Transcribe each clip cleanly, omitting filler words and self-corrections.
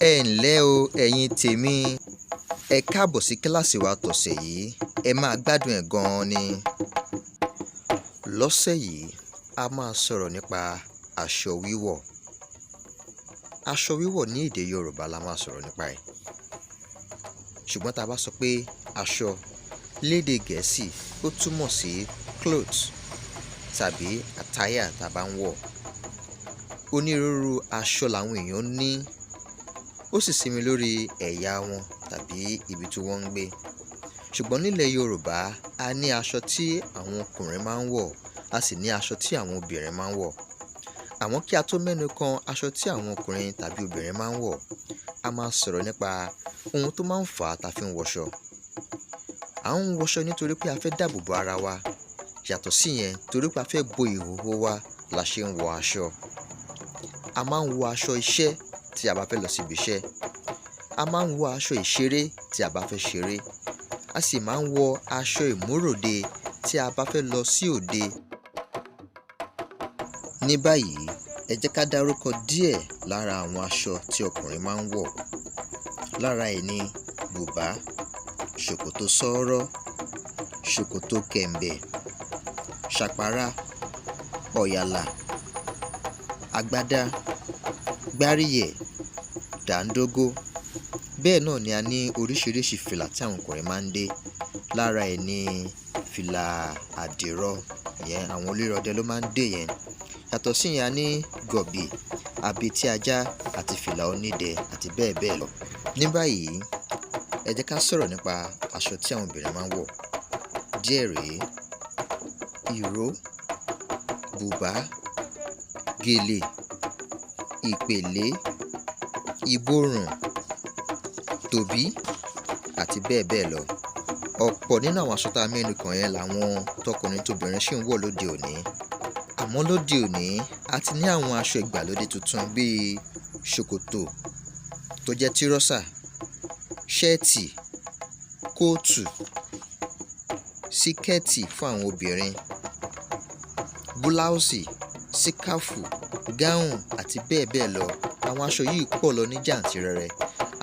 Ẹ ǹlẹ́ o ẹ̀yin tèmi, ẹ káàbọ̀ sí kíláàsì wa tọ̀sẹ̀ yìí, ẹ máa gbádùn ẹ̀ gan-an ni. Lọ́sẹ̀ yìí, a máa sọ̀rọ̀ nípa aṣọ wíwọ̀. Aṣọ wíwọ̀ ní èdè Yorùbá la máa sọ̀rọ̀ nípa ẹ̀. Ṣùgbọ́n tá a bá sọ pé aṣọ lédè Gẹ̀ẹ́sì, ó túmọ̀ sí clothes tàbí attire tá a bá ń wọ̀. Onírúurú aṣọ làwọn èèyàn ní, ó sì sinmi lórí ẹ̀yà wọn tàbí ibi tí wọ́n ń gbé. Ṣùgbọ́n nílẹ̀ Yorùbá, a ní aṣọ tí àwọn ọkùnrin máa ń wọ̀, a sì ní aṣọ tí àwọn obìnrin máa ń wọ̀. Àmọ́ kí a tó mẹ́nu kan aṣọ tí àwọn ọkùnrin tàbí obìnrin máa ń wọ̀, a máa sọ̀rọ̀ nípa ohun tó máa ń fà á tá fi ń wọṣọ. À ń wọṣọ nítorí pé a fẹ́ dáàbò bo ara wa. Yàtọ̀ síyẹn, torí pé a fẹ́ bo ìhòhò wa la ṣe ń wọ aṣọ. A máa ń wọ aṣọ iṣẹ́ tí a bá fẹ́ lọ síbi iṣẹ́. A máa ń wọ aṣọ ìṣeré tí a bá fẹ́ ṣeré. A sì máa ń wọ aṣọ ìmúròde tí a bá fẹ́ lọ sí òde. Ní báyìí, ẹ jẹ́ ká dárúkọ díẹ̀ lára àwọn aṣọ tí ọkùnrin máa ń wọ̀. Lára ẹ̀ ni bùbá, ṣòkòtò sọ́ọ́rọ́, ṣòkòtò kẹ̀m̀bẹ̀, ṣàpárá, ọ̀yàlà, agbádá, gbáríyẹ̀, dàńdógó. Bẹ́ẹ̀ náà ni a ní oríṣiríṣi fìlà tí àwọn ọkùnrin máa ń dé. Lára ẹ̀ ni fìlà àdìrọ̀, ìyẹn àwọn olórọdẹ ló máa ń dé yẹn. Yàtọ̀ síyẹn, a ní gọ̀bì, abetí ajá àti fìlà onídẹ àti bẹ́ẹ̀ bẹ́ẹ̀ lọ. Ní báyìí, ẹ jẹ́ ká sọ̀rọ̀ nípa aṣọ tí àwọn obìnrin máa ń wọ̀. Díẹ̀ rèé: ìró, bùbá, gèlè, ìpèlé, ìborùn, tòbí àti bẹ́ẹ̀ bẹ́ẹ̀ lọ. Ọ̀pọ̀ nínú àwọn aṣọ tá a mẹ́nu kàn yẹn làwọn tọkùnrin tóbìnrin ṣì ń wọ̀ lóde òní. Àmọ́ lóde òní, a ti ní àwọn aṣọ ìgbàlódé tuntun bíi ṣòkòtò tó jẹ́ tírọ́sà, ṣẹ́ẹ̀tì, kóòtù, síkẹ́ẹ̀tì fún àwọn obìnrin, búláùsì, síkáfù, gáùn àti bẹ́ẹ̀ bẹ́ẹ̀ lọ. Àwọn aṣọ yìí pọ̀ lọ ní jàǹtìrẹrẹ.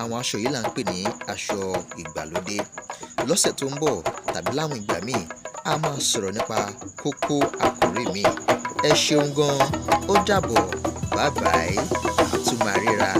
Àwọn aṣọ yìí là ń pè ní aṣọ ìgbàlódé. Lọ́sẹ̀ tó ń bọ̀ tàbí láwọn ìgbà míì, a máa sọ̀rọ̀ nípa kókó àkòrí míì. Ẹ ṣeun gan-an, ó dàbọ̀, bye bye, a tún máa ríra.